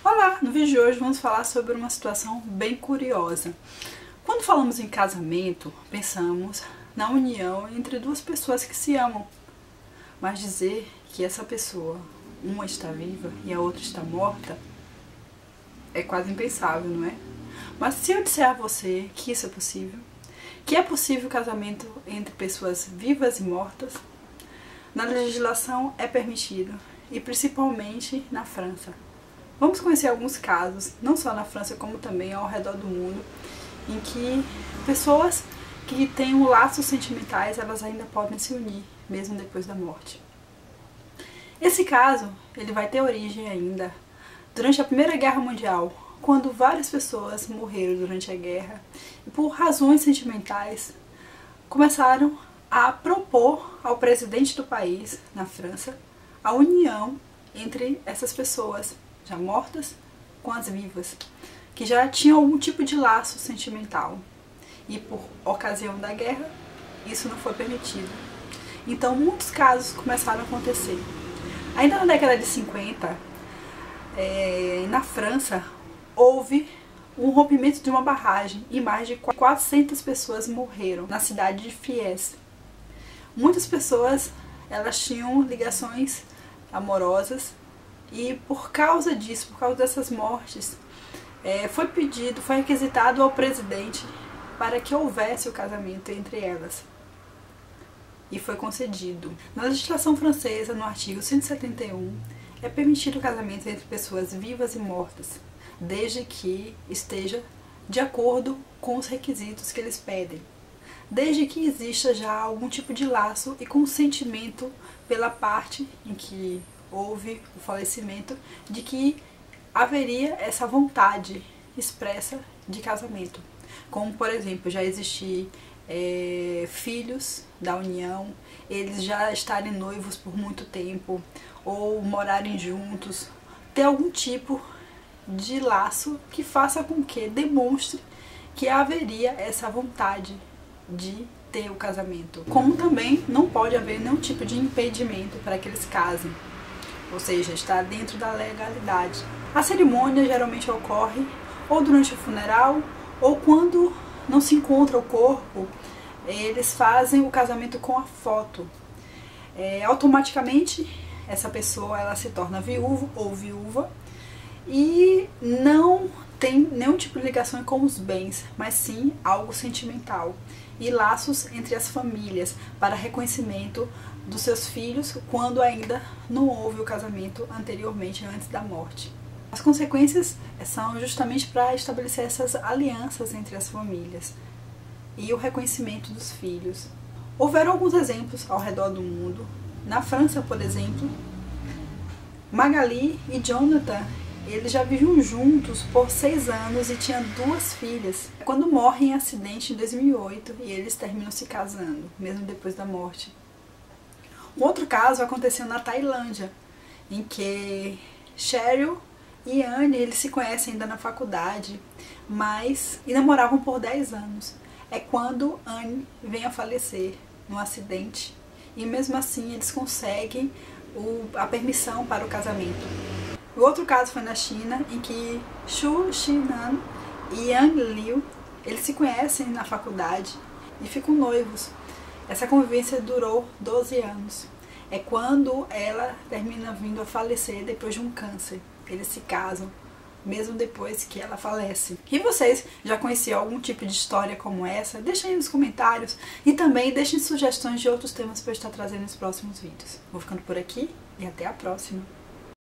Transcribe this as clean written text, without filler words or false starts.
Olá! No vídeo de hoje vamos falar sobre uma situação bem curiosa. Quando falamos em casamento, pensamos na união entre duas pessoas que se amam. Mas dizer que essa pessoa, uma está viva e a outra está morta, é quase impensável, não é? Mas se eu disser a você que isso é possível, que é possível o casamento entre pessoas vivas e mortas, na legislação é permitido, e principalmente na França. Vamos conhecer alguns casos, não só na França, como também ao redor do mundo, em que pessoas que têm laços sentimentais, elas ainda podem se unir, mesmo depois da morte. Esse caso, ele vai ter origem ainda durante a Primeira Guerra Mundial, quando várias pessoas morreram durante a guerra e por razões sentimentais começaram a propor ao presidente do país, na França, a união entre essas pessoas já mortas com as vivas, que já tinham algum tipo de laço sentimental. E por ocasião da guerra, isso não foi permitido. Então muitos casos começaram a acontecer. Ainda na década de 50, na França, houve um rompimento de uma barragem e mais de 400 pessoas morreram na cidade de Fies. Muitas pessoas, elas tinham ligações amorosas e por causa disso, por causa dessas mortes, foi requisitado ao presidente para que houvesse o casamento entre elas. E foi concedido. Na legislação francesa, no artigo 171, é permitido o casamento entre pessoas vivas e mortas, desde que esteja de acordo com os requisitos que eles pedem. Desde que exista já algum tipo de laço e consentimento pela parte em que houve o falecimento, de que haveria essa vontade expressa de casamento. Como, por exemplo, já existir filhos da união, eles já estarem noivos por muito tempo, ou morarem juntos, ter algum tipo de laço que faça com que demonstre que haveria essa vontade de ter o casamento. Como também não pode haver nenhum tipo de impedimento para que eles casem, ou seja, está dentro da legalidade. A cerimônia geralmente ocorre ou durante o funeral ou quando não se encontra o corpo, eles fazem o casamento com a foto. Automaticamente essa pessoa ela se torna viúvo ou viúva e não tem nenhum tipo de ligação com os bens, mas sim algo sentimental e laços entre as famílias para reconhecimento dos seus filhos quando ainda não houve o casamento anteriormente, antes da morte. As consequências são justamente para estabelecer essas alianças entre as famílias e o reconhecimento dos filhos. Houveram alguns exemplos ao redor do mundo. Na França, por exemplo, Magali e Jonathan, eles já viviam juntos por 6 anos e tinham 2 filhas. Quando morrem em acidente em 2008 e eles terminam se casando, mesmo depois da morte. Um outro caso aconteceu na Tailândia, em que Cheryl e Anne, eles se conhecem ainda na faculdade, mas e namoravam por 10 anos. É quando Anne vem a falecer num acidente e mesmo assim eles conseguem a permissão para o casamento. O outro caso foi na China, em que Xu Xinan e Yang Liu, eles se conhecem na faculdade e ficam noivos. Essa convivência durou 12 anos. É quando ela termina vindo a falecer depois de um câncer. Eles se casam, mesmo depois que ela falece. E vocês já conheciam algum tipo de história como essa? Deixem aí nos comentários e também deixem sugestões de outros temas para eu estar trazendo nos próximos vídeos. Vou ficando por aqui e até a próxima.